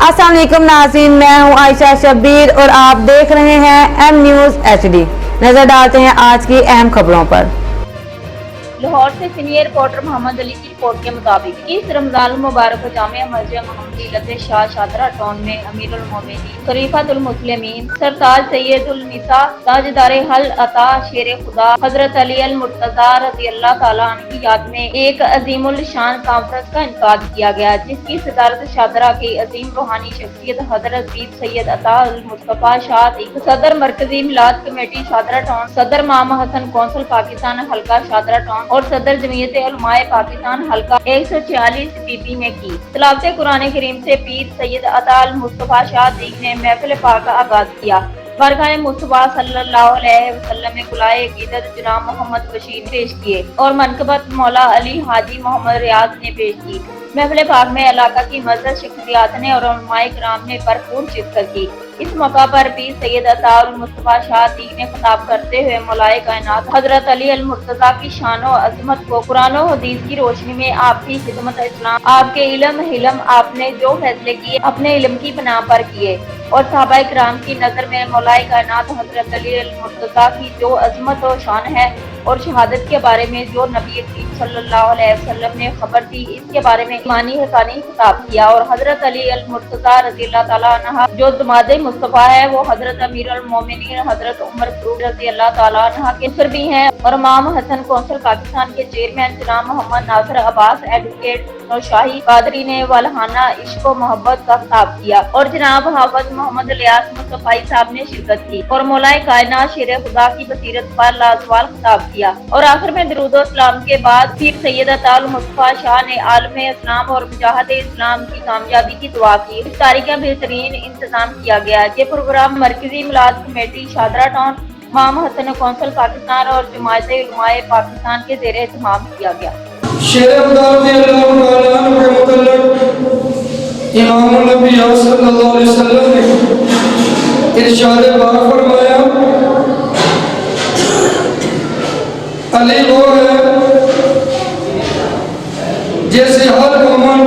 अस्सलाम वालेकुम नाज़रीन, मैं हूं आयशा शब्बीर और आप देख रहे हैं एम न्यूज़ HD। नजर डालते हैं आज की अहम खबरों पर। लाहौर से सीनियर रिपोर्टर मोहम्मद अली की रिपोर्ट के मुताबिक इस रमजान मुबारक जामिया मस्जिद मोहम्मदी लते शाह शादरा टाउन में अमीरुल मोमिनीन खलीफातुल मुस्लिमीन सरताज सैयदुल निसा ताजदार हल अता शेर खुदा हजरत अली अल मुर्तजा रज़ियल्लाहु ताला अन्हु की याद में एक अजीमुल शान कॉन्फ्रेंस का इनेकाद किया गया, जिसकी सदारत शादरा की अजीम रूहानी शख्सियत हजरत पीर सैयद अता अल मुस्तफा शाह सदर मरकजी मिलाद कमेटी शादरा टाउन, सदर मामा हसन कौंसल पाकिस्तान हल्का शादरा टाउन और सदर जमीयत उलमाए पाकिस्तान हल्का 146 बीबी ने की। तिलावत कुरान करीम से पीर सैयद अता अल मुस्तफा शाह ने महफिल पाक का आगाज किया। बारगाह मुस्तफा सल्लल्लाहु अलैहि वसल्लम में कुलाए अकीदत जनाब मोहम्मद बशीर पेश किए और मनकबत मौला अली हाजी मोहम्मद रियाज ने पेश की। महफिल पाक में इलाका की मज़हब शख्सियात ने और उलमाए किराम ने भरपूर शिरकत की। इस मौका पर पीर सैयद अता अल मुस्तफा शाह ने खिताब करते हुए मौलाए कायनात हजरत अली अल मुर्तजा की शान और अजमत को कुरान और हदीस की रोशनी में आपकी खिदमत इस्लाम, आपके इल्म आपने जो फैसले किए अपने इल्म की बना पर किए और सहाबाए किराम की नजर में मौलाए कायनात हजरत अली अल मुर्तजा की जो अजमत और शान है और शहादत के बारे में जो नबी करीम सल्लल्लाहु अलैहि वसल्लम ने खबर दी, इसके बारे में ईमानी हसानी खिताब किया। और हजरत अली अल मुर्तजा रज़ियल्लाहु ताला अन्हा जो दमाद मुस्तफा है वो हजरत अमीरुल मोमिनीन हजरत उमर फारूक रज़ियल्लाहु ताला अन्हा के सर भी हैं और इमाम हसन कौंसल पाकिस्तान के चेयरमैन जनाब मोहम्मद नासिर अब्बास एडवोकेट शाही कादरी ने वालहाना इश्क व मोहब्बत का खिताब किया और जनाब हाफिज मोहम्मद इलियास मुस्तफाई साहब ने शिरकत की और मौलाए कायनात शेर खुदा की बसीरत पर लाजवाल खिताब किया। और आखिर में दरूद और सलाम के बाद पीर सैयद अता अल मुस्तफा शाह ने आलम इस्लाम और मुजाहिद इस्लाम की कामयाबी की दुआ की। इफ्तारी का बेहतरीन इंतजाम किया गया। ये प्रोग्राम मरकजी मिलाद कमेटी शादरा टाउन, मामा हसन कौंसल पाकिस्तान और जमायत उलमाए पाकिस्तान के ज़ेर एहतमाम किया गया। शेर खुदा रज़ियल्लाहु ताला अन्हु के मुतल्लिक़ इमामुल अंबिया सल्लल्लाहु अलैहि वसल्लम ने इरशाद बार फरमाया, अली वो है जैसे हर मोमिन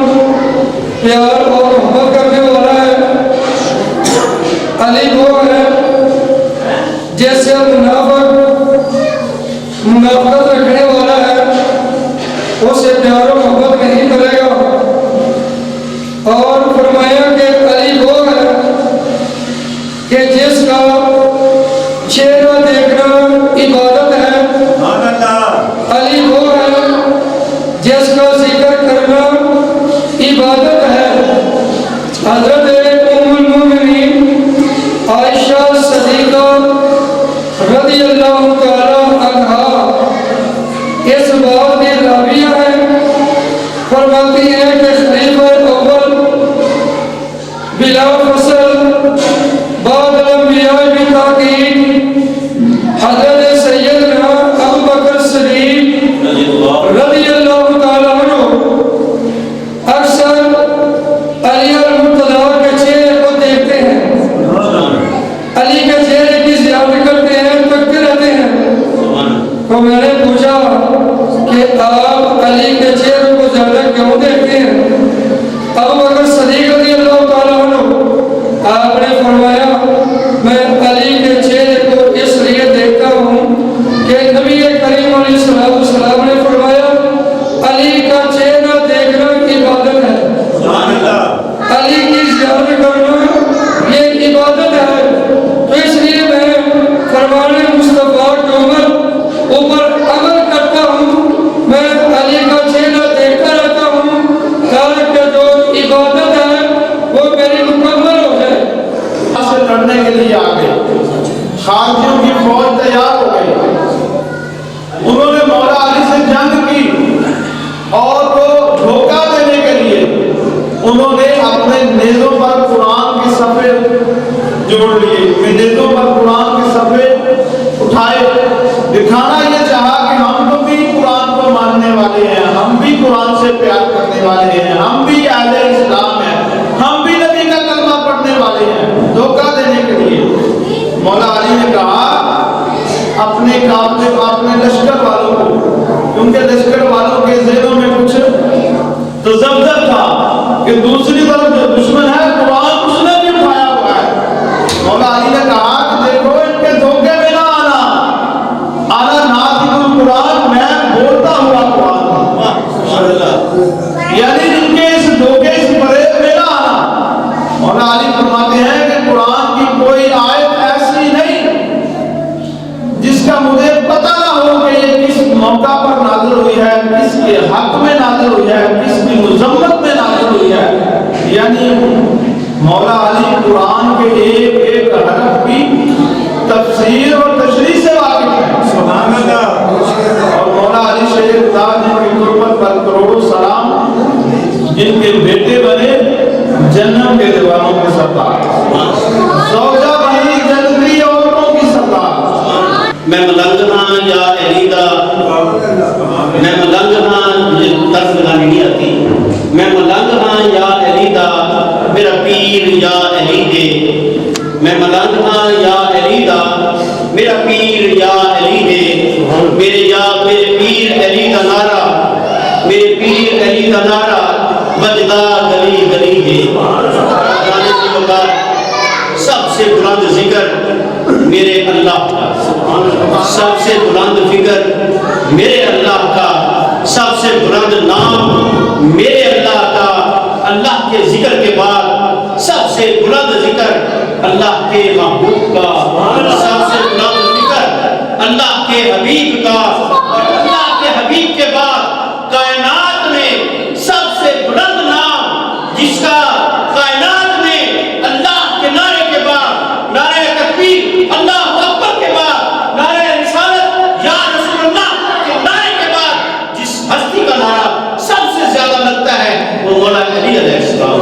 प्यार और मोहब्बत करने वाला है, अली वो है जैसे मुनाफिक रखने वाला है उसे प्यार और मोहब्बत नहीं करेगा। और फरमाया कि अली वो है कि जिसका चेहरा देखना इबादत है, अली वो है जिसका जिक्र करना इबादत है। हजरत उम्मुल मोमिनीन आयशा सिद्दीक़ा रज़ियल्लाहु ताला अन्हा इस बात की राविया है, फरमाती है कि खलीफा अव्वल बिला फसल बाद अंबिया भी ताकीद हजरत सैयदना अबू बकर सिद्दीक़ रज़ियल्लाहु ताला अन्हु अक्सर अली अल मुर्तज़ा के चेहरे को देखते हैं, अली के चेहरे की ज़ियारत करते हैं, तकते रहते हैं। तो मैंने पूछा कि आप अली के चेहरे को ज़्यादा क्यों देखते हैं? अबू बकर सिद्दीक़ रज़ियल्लाहु ताला अन्हु आपने फरमाया, मैं अली के चेहरे को इसलिए देखता हूँ कि नबी करीम अलैहिस्सलाम ने फरमाया, अली का चेहरा देखना इबादत है, अली की ज़ियारत करना ये इबादत है। तो इसलिए मैं फरमाने मुस्तफा के ऊपर अमल करता हूँ, मैं अली का चेहरा देखता रहता हूँ ताकि जो इबादत है वो मेरी मुकम्मल हो जाए। से लड़ने के लिए आ गए, खारजियों की फौज तैयार हो गई, उन्होंने मौला अली से जंग की और वो धोखा देने के लिए उन्होंने अपने नेज़ों पर कुरान के सफ़े जोड़ लिए, नेज़ों पर कुरान के सफ़े उठाए, दिखाना ये चाहा कि हम तो भी कुरान को मानने वाले हैं, हम भी कुरान से प्यार करने वाले हैं, हम भी अहले इस्लाम हैं, हम भी नबी का कलमा पढ़ने वाले हैं। धोखा देने के लिए मौला अली ने कहा अपने काफिले अपने लश्कर वालों को, उनके लश्कर वालों के ज़हनों में कुछ तो जब्त था कि दूसरी तरफ जो दुश्मन है कुरान यानी इनके इस धोखे इस फरेब में ना आना। मौला अली फरमाते हैं कि कुरान की कोई आयत ऐसी नहीं जिसका मुझे पता ना हो कि ये किस मौका पर नाज़िल हुई है, किसके हक में नाज़िल हुई है, किसकी मुज़म्मत में नाज़िल हुई है। यानी मौला अली कुरान के एक एक हरफ की तफसीर और तशरीह से वाकिफ है। सुभान अल्लाह। और मौला अली शेर खुदा जिनकी कुर्बत पर करोड़ों सलाम, जिनके बेटे बने जन्नत के दीवानों के सरदार, सौजा बनी जन्नती औरतों की सरदार। मैं मलंग हाँ या अली दा, मैं मलंग हाँ, मुझे तर्ज लगानी नहीं आती। मैं मलंग हाँ या अली दा, मेरा पीर या अली दे। मैं मलंग हाँ या अली दा, मेरा पीर या अली दे। मेरे पीर अली का नारा, मेरे पीर अली का नारा बजदा गली गली दे। सबसे बुलंद जिक्र मेरे अल्लाह का, सबसे बुलंद फिक्र मेरे अल्लाह का, सबसे बुलंद नाम मेरे अल्लाह का। अल्लाह के जिक्र के बाद सबसे बुलंद जिक्र अल्लाह के महबूब का, सबसे बुलंद फिक्र अल्लाह के हबीब का। और अल्लाह के हबीब के बाद कायनात में सबसे बुलंद नाम जिसका कायनात में अल्लाह के नारे के बाद नारे तकबीर अल्लाह अकबर के बाद नारे रिसालत या रसूलुल्लाह के नारे के बाद जिस हस्ती का नारा सबसे ज्यादा लगता है वो मौला अली अलैहिस्सलाम।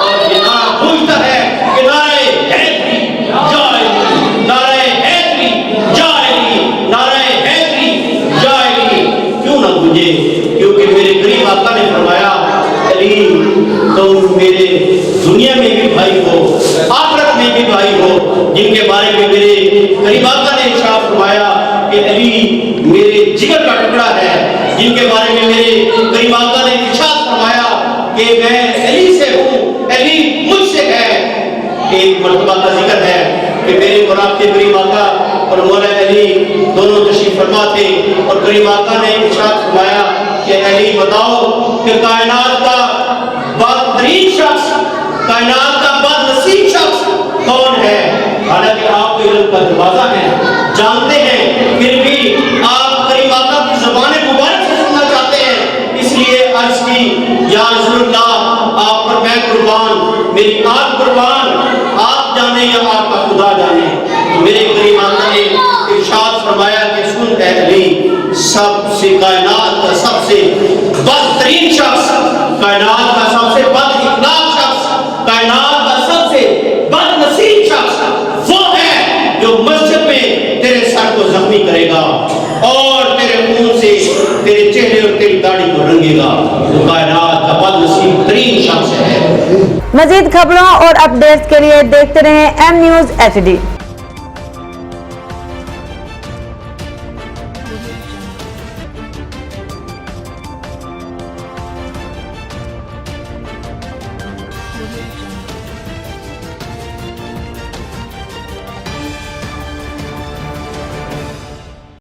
और ये नारा गूंजता है कि नारे हैदरी या अली, नारे हैदरी या अली, नारे हैदरी या अली। क्यों ना गूंजे? क्योंकि मेरे करीब आका ने फरमाया अली तुम मेरे दुनिया में भी भाई हो, आखिरत में भी भाई हो। जिनके बारे में मेरे करीब आका ने इरशाद फरमाया कि अली मेरे जिगर का टुकड़ा है, जिनके बारे में मेरे करीब आका ने इरशाद फरमाया कि मैं अली से हूँ, अली मुझसे है। एक मर्तबा का जिक्र है कि मेरे और आपके करीब आका और मौला अली दोनों तशरीफ फरमा थे और करीब आका ने इरशाद फरमाया कि अली बताओ कि कायनात का बदतरीन शख्स, कायनात का बदनसीब शख्स कौन है? हालांकि आपको इल्म का दरवाजा है, जानते हैं, फिर भी आप करीब आका की ज़बान मुबारक से सुनना चाहते हैं। इसलिए अर्ज की या रसूलुल्लाह आप पर मैं कुर्बान, मेरी आँख कुर्बान, आप जाने या आपका खुदा जाने। तो मेरे करीब आका ने इरशाद फरमाया कि सुन ए अली, सबसे कायनात का सबसे बदतरीन शख्स, कायनात का सबसे बदइखलाक शख्स, कायनात का सबसे बदनसीब शख्स वो है जो मस्जिद में तेरे सर को जख्मी करेगा और तेरे खून से तेरे चेहरे और तेरी दाढ़ी को रंगेगा। वो कायनात का बदनसीब तरीन शख्स है। मजीद खबरों और अपडेट्स के लिए देखते रहें एम न्यूज़ HD।